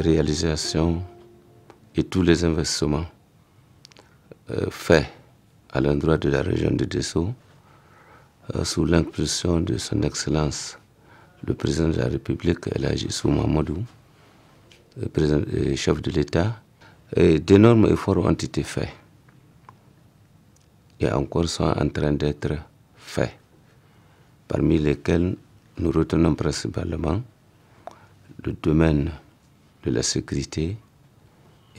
réalisations et tous les investissements faits à l'endroit de la région de Dosso, sous l'impulsion de son Excellence, le président de la République, El Hadji Issou Mahamadou, le chef de l'État, d'énormes efforts ont été faits et encore sont en train d'être faits, parmi lesquels nous retenons principalement le domaine de la sécurité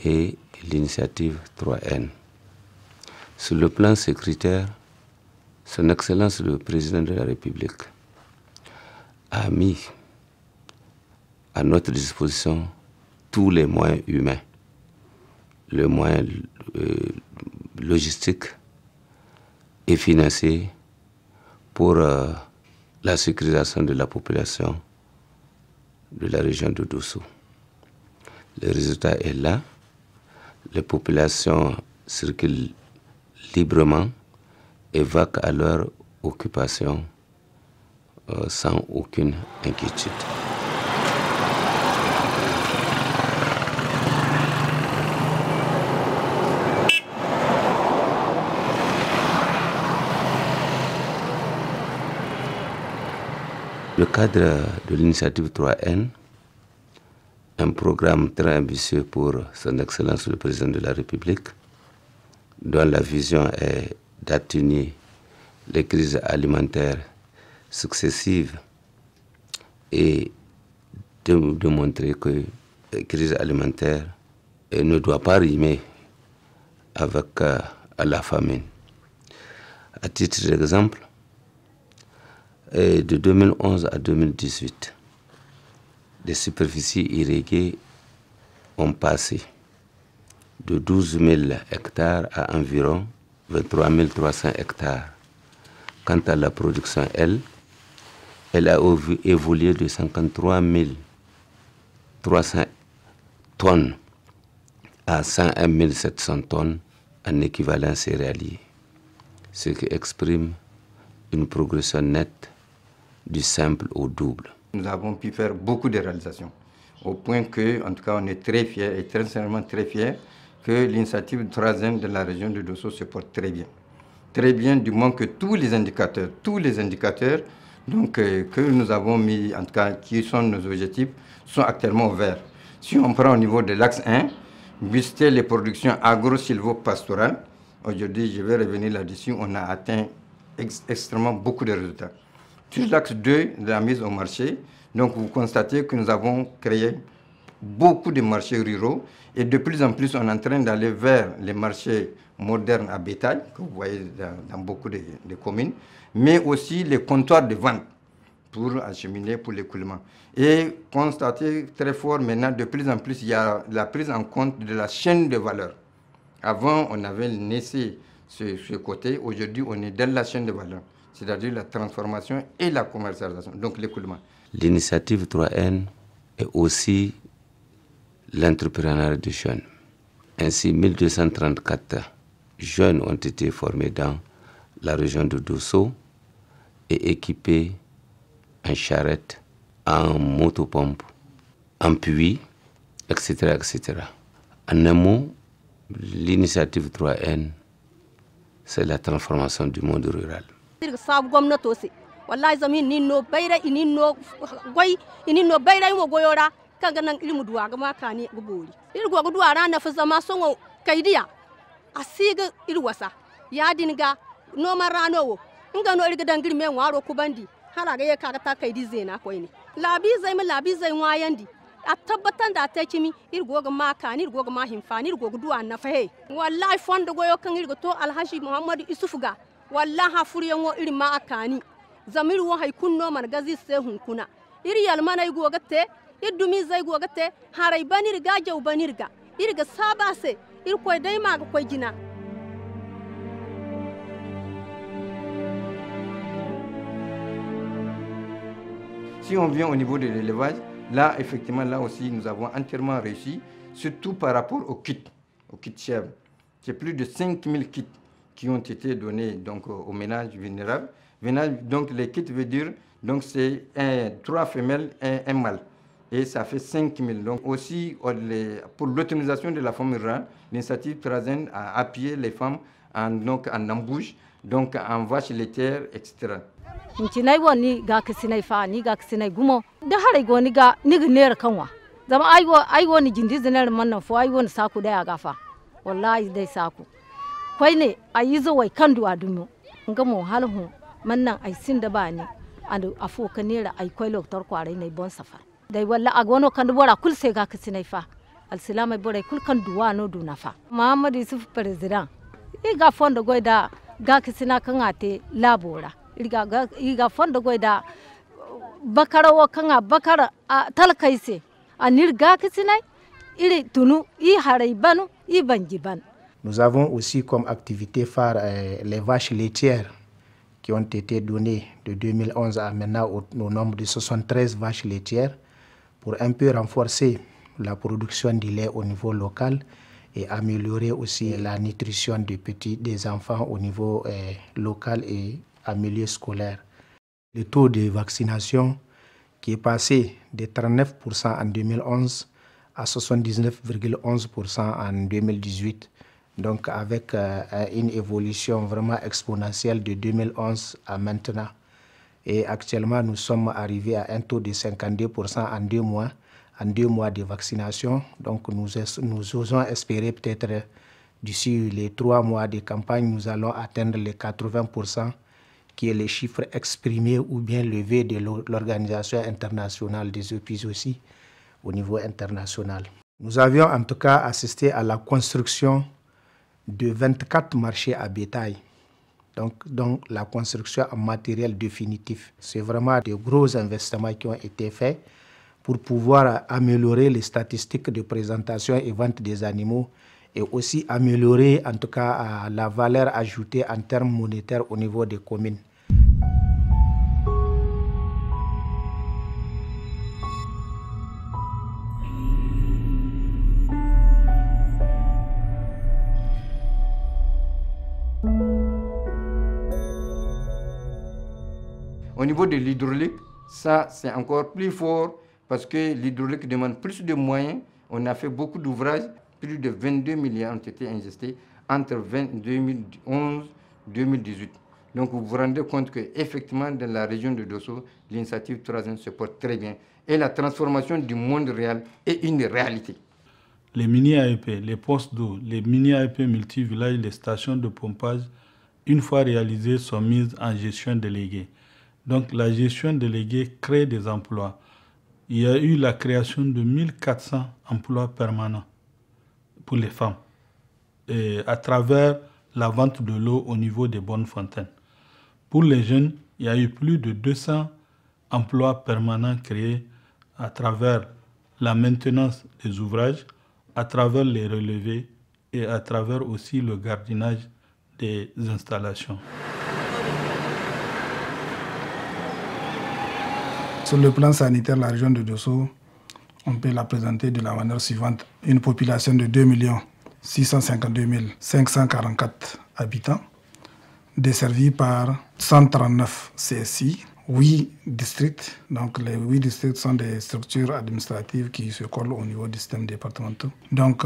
et l'initiative 3N. Sur le plan sécuritaire, Son Excellence le Président de la République a mis à notre disposition tous les moyens humains, les moyens logistiques et financiers pour la sécurisation de la population de la région de Dosso. Le résultat est là. Les populations circulent librement et vaquent à leur occupation sans aucune inquiétude. Le cadre de l'initiative 3N, un programme très ambitieux pour Son Excellence le Président de la République, dont la vision est d'atténuer les crises alimentaires successives et de montrer que la crise alimentaire ne doit pas rimer avec la famine. À titre d'exemple, de 2011 à 2018, les superficies irriguées ont passé de 12 000 hectares à environ 23 300 hectares. Quant à la production, elle a évolué de 53 300 tonnes à 101 700 tonnes en équivalent céréalier, ce qui exprime une progression nette du simple au double. Nous avons pu faire beaucoup de réalisations, au point que, en tout cas, on est très fiers et très sincèrement très fiers que l'initiative 3N de la région de Dosso se porte très bien. Très bien, du moins que tous les indicateurs donc, que nous avons mis, en tout cas, qui sont nos objectifs, sont actuellement au vert. Si on prend au niveau de l'axe 1, booster les productions agro-silvo-pastorales, aujourd'hui, je vais revenir là-dessus, on a atteint extrêmement beaucoup de résultats. Sur l'axe 2 de la mise au marché, donc vous constatez que nous avons créé beaucoup de marchés ruraux et de plus en plus on est en train d'aller vers les marchés modernes à bétail, que vous voyez dans beaucoup de communes, mais aussi les comptoirs de vente pour acheminer, pour l'écoulement. Et constatez très fort maintenant, de plus en plus, il y a la prise en compte de la chaîne de valeur. Avant, on avait laissé ce côté, aujourd'hui on est dans la chaîne de valeur, c'est-à-dire la transformation et la commercialisation, donc l'écoulement. L'initiative 3N est aussi l'entrepreneuriat des jeunes. Ainsi, 1234 jeunes ont été formés dans la région de Dosso et équipés en charrette, en motopompe, en puits, etc., etc. En un mot, l'initiative 3N, c'est la transformation du monde rural. Wallahi zamin ninno bayra ininno goy ininno bayra mo goyora kanga nan ilmu duwa ga makani gubori irgo gudu ara na fa zama songo kaidiya asiga irwasa ya dinga no marano wo inga no irga dangir me waro kubandi hala ga yaka ta kaidi zena koyni labi zai wayandi a tabbatan da ta kimi irgo ga makani irgo ga mahimfani irgo gudu an na fa he wallahi fondo goyo kan irgo to alhaji muhammadu isufu ga wallahi hafuriyan wo irma akani zamir wo hay kunno man gazi se hunkuna iri yalmana igo gatte idumi zai go gatte harai banir ga jaw banir ga irga saba se ir koy dai ma ga koy gina. Si on vient au niveau de l'élevage, là effectivement là aussi nous avons entièrement réussi, surtout par rapport aux kits chèvres. C'est plus de 5000 kits qui ont été donnés donc aux ménages vulnérables. Donc les kits veut dire donc c'est 3 femelles et un mâle. et ça fait 5 000. Donc aussi, pour l'autonomisation de la femme rurale, l'initiative Trazen a appuyé les femmes en embouche, donc en vache laitière, etc. Ncinai woni ga kisinai fa ni ga kisinai gumo da hare go ni ga ner kanwa zama ai woni jindi zinar manna fo ai woni saku da ya gafa wallahi dai saku koi ne ayi zo wai kandu adumo ngamo halhu mannan ai sin da bani andu afo kanera ai koi loktor kware ne bon safar dai walla agono kandu bora kul sai ga kisinai fa alsilama bora kul kandu wa no duna fa muhammad yusuf president iga fondo goida ga kisina kan ate labora iga fondo goida bakara wa kan bakara talkaise anir ga kisina iri tunu I harai banu I banjiban. Nous avons aussi comme activité phare les vaches laitières qui ont été données de 2011 à maintenant au nombre de 73 vaches laitières pour un peu renforcer la production du lait au niveau local et améliorer aussi la nutrition des enfants au niveau local et en milieu scolaire. Le taux de vaccination qui est passé de 39% en 2011 à 79,11% en 2018, donc avec une évolution vraiment exponentielle de 2011 à maintenant. Et actuellement, nous sommes arrivés à un taux de 52% en 2 mois. En 2 mois de vaccination. Donc nous osons espérer peut-être d'ici les 3 mois de campagne, nous allons atteindre les 80%, qui est le chiffre exprimé ou bien levé de l'Organisation internationale des épis aussi au niveau international. Nous avions en tout cas assisté à la construction de 24 marchés à bétail. Donc la construction en matériel définitif. C'est vraiment de gros investissements qui ont été faits pour pouvoir améliorer les statistiques de présentation et vente des animaux et aussi améliorer en tout cas la valeur ajoutée en termes monétaires au niveau des communes. Au niveau de l'hydraulique, ça c'est encore plus fort parce que l'hydraulique demande plus de moyens. On a fait beaucoup d'ouvrages, plus de 22 milliards ont été investis entre 2011 et 2018. Donc vous vous rendez compte qu'effectivement dans la région de Dosso, l'initiative Trazen se porte très bien. Et la transformation du monde réel est une réalité. Les mini-AEP, les postes d'eau, les mini-AEP multi-villages, les stations de pompage, une fois réalisées, sont mises en gestion déléguée. Donc la gestion déléguée crée des emplois. Il y a eu la création de 1400 emplois permanents pour les femmes et à travers la vente de l'eau au niveau des bonnes fontaines. Pour les jeunes, il y a eu plus de 200 emplois permanents créés à travers la maintenance des ouvrages, à travers les relevés et à travers aussi le gardiennage des installations. Sur le plan sanitaire, la région de Dosso, on peut la présenter de la manière suivante. Une population de 2 652 544 habitants, desservie par 139 CSI, 8 districts. Donc les 8 districts sont des structures administratives qui se collent au niveau du système départemental. Donc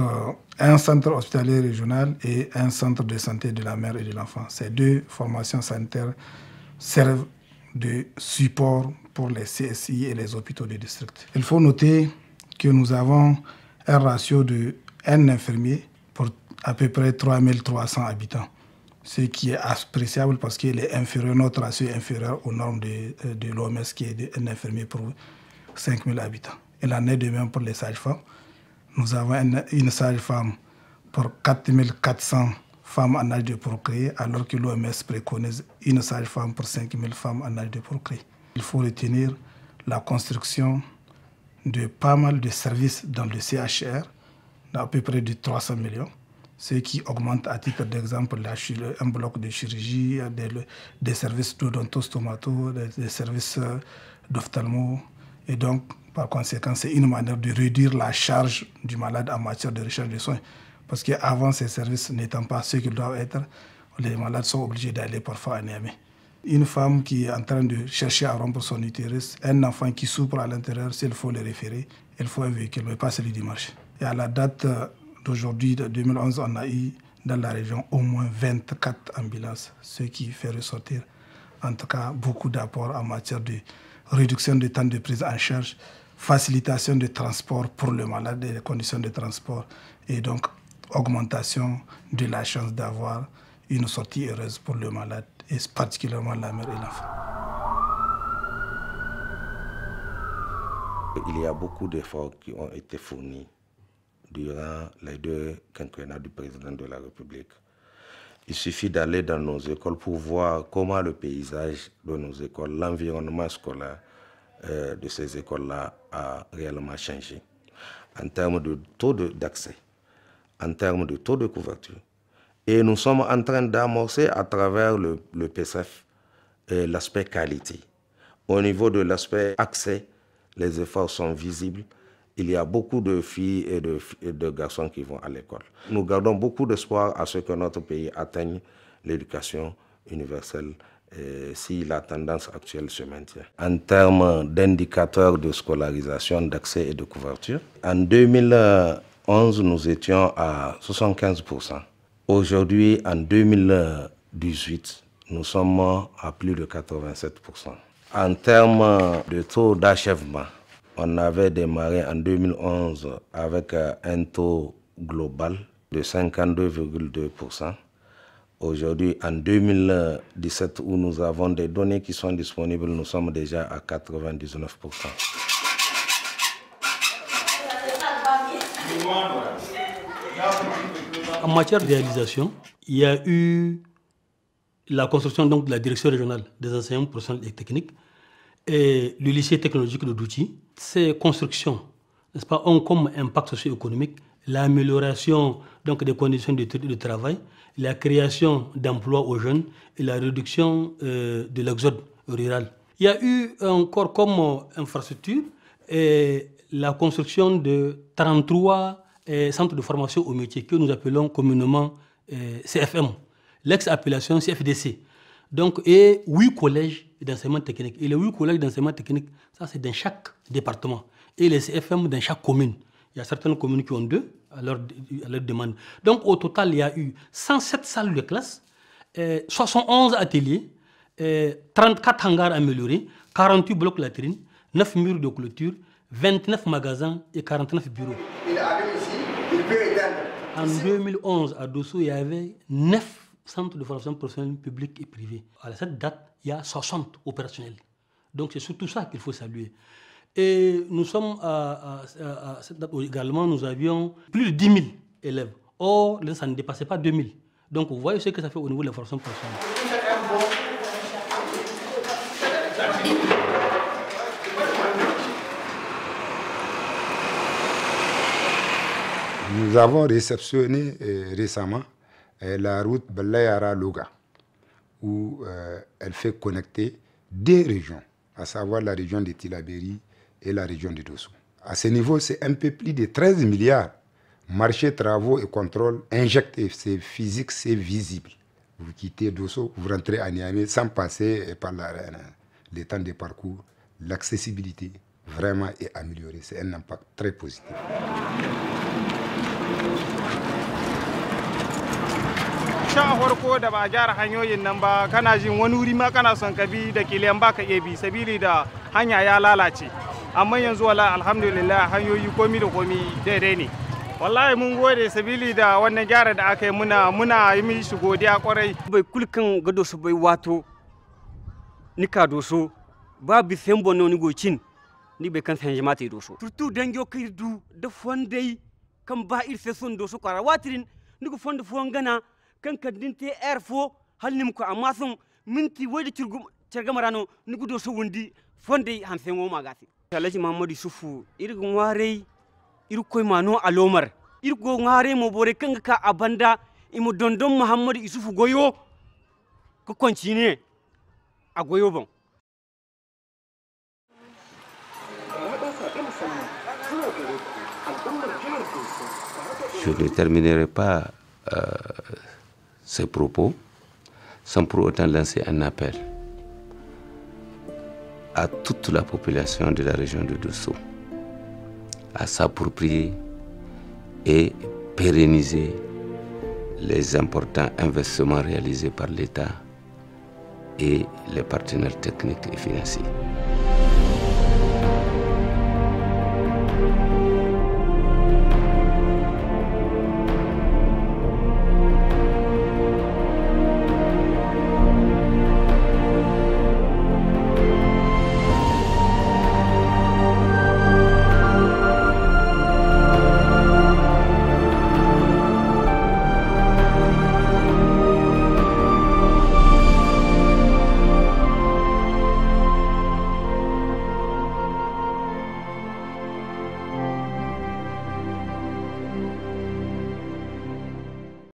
un centre hospitalier régional et un centre de santé de la mère et de l'enfant. Ces 2 formations sanitaires servent de support pour les CSI et les hôpitaux du district. Il faut noter que nous avons un ratio de 1 infirmier pour à peu près 3300 habitants, ce qui est appréciable parce qu'il est inférieur, notre ratio est inférieur aux normes de l'OMS qui est de 1 infirmier pour 5000 habitants. Et l'en est de même pour les sages-femmes. Nous avons une sage-femme pour 4400 femmes en âge de procréer, alors que l'OMS préconise une sage-femme pour 5000 femmes en âge de procréer. Il faut retenir la construction de pas mal de services dans le CHR, d'à peu près de 300 millions, ce qui augmente à titre d'exemple un bloc de chirurgie, des services d'odontostomato, des services d'ophtalmo. Et donc, par conséquent, c'est une manière de réduire la charge du malade en matière de recherche de soins. Parce qu'avant ces services n'étant pas ceux qu'ils doivent être, les malades sont obligés d'aller parfois à Niamey. Une femme qui est en train de chercher à rompre son utérus, un enfant qui souffre à l'intérieur, s'il faut le référer, il faut un véhicule, mais pas celui du marché. Et à la date d'aujourd'hui, de 2011, on a eu dans la région au moins 24 ambulances, ce qui fait ressortir en tout cas beaucoup d'apports en matière de réduction du temps de prise en charge, facilitation de transport pour le malade et les conditions de transport, et donc augmentation de la chance d'avoir une sortie heureuse pour le malade, et particulièrement la mère et l'enfant. Il y a beaucoup d'efforts qui ont été fournis durant les 2 quinquennats du président de la République. Il suffit d'aller dans nos écoles pour voir comment le paysage de nos écoles, l'environnement scolaire de ces écoles-là a réellement changé en termes de taux d'accès, en termes de taux de couverture. Et nous sommes en train d'amorcer à travers le PCF l'aspect qualité. Au niveau de l'aspect accès, les efforts sont visibles. Il y a beaucoup de filles et de garçons qui vont à l'école. Nous gardons beaucoup d'espoir à ce que notre pays atteigne l'éducation universelle si la tendance actuelle se maintient. En termes d'indicateurs de scolarisation, d'accès et de couverture, en 2011, nous étions à 75%. Aujourd'hui, en 2018, nous sommes à plus de 87%. En termes de taux d'achèvement, on avait démarré en 2011 avec un taux global de 52,2%. Aujourd'hui, en 2017, où nous avons des données qui sont disponibles, nous sommes déjà à 99%. En matière de réalisation, il y a eu la construction donc, de la direction régionale des enseignements professionnels et techniques et le lycée technologique de Douti. Ces constructions, n'est-ce pas, ont comme impact socio-économique l'amélioration donc, des conditions de travail, la création d'emplois aux jeunes et la réduction de l'exode rural. Il y a eu encore comme infrastructure la construction de 33 centres de formation au métier que nous appelons communément CFM, l'ex-appellation CFDC. Donc, et 8 collèges d'enseignement technique. Et les 8 collèges d'enseignement technique, ça c'est dans chaque département. Et les CFM dans chaque commune. Il y a certaines communes qui ont 2 à leur demande. Donc, au total, il y a eu 107 salles de classe, 71 ateliers, 34 hangars améliorés, 48 blocs latrines, 9 murs de clôture, 29 magasins et 49 bureaux. En 2011, à Dosso, il y avait 9 centres de formation professionnelle publics et privés. À cette date, il y a 60 opérationnels. Donc c'est surtout ça qu'il faut saluer. Et nous sommes à cette date également, nous avions plus de 10 000 élèves. Or, ça ne dépassait pas 2 000. Donc vous voyez ce que ça fait au niveau de la formation professionnelle. Nous avons réceptionné récemment la route Belayara-Loga, où elle fait connecter 2 régions, à savoir la région de Tillabéri et la région de Dosso. À ce niveau, c'est un peu plus de 13 milliards. Marché, travaux et contrôle injectés, c'est physique, c'est visible. Vous quittez Dosso, vous rentrez à Niamey sans passer par les temps de parcours. L'accessibilité vraiment est améliorée. C'est un impact très positif. Shan farko da ba a gyara hanyoyin nan ba kana jin wani wuri ma kana son ka bi da kiliyan baka iya bi sabili da hanya ya lalace amma yanzu wala alhamdulillah hanyoyi komi da komi daidai ne wallahi mun gode sabili da wannan gyara da aka yi muna yi mishi godiya kwarai bai kulkan gado su bai wato nika doso babu sembo no ni gocin ni bai kan san jama'a doso surtout dango kai du da fondai kan ba irse son doso kwara watirin ni go fondo gana kan kadinte air fo halnim ko amma sun minti wadi cirgamarano ni gudo so wundi fonde hansen wo magati Alhaji Muhammadu Sufu irgun ware irkoy mano alomar irgo ngare mo bore kanga ka abanda imo dondon Muhammadu Isufu goyo ko kontine a goyo bon. Je ne terminerai pas ces propos sans pour autant lancer un appel à toute la population de la région de Dosso à s'approprier et pérenniser les importants investissements réalisés par l'État et les partenaires techniques et financiers.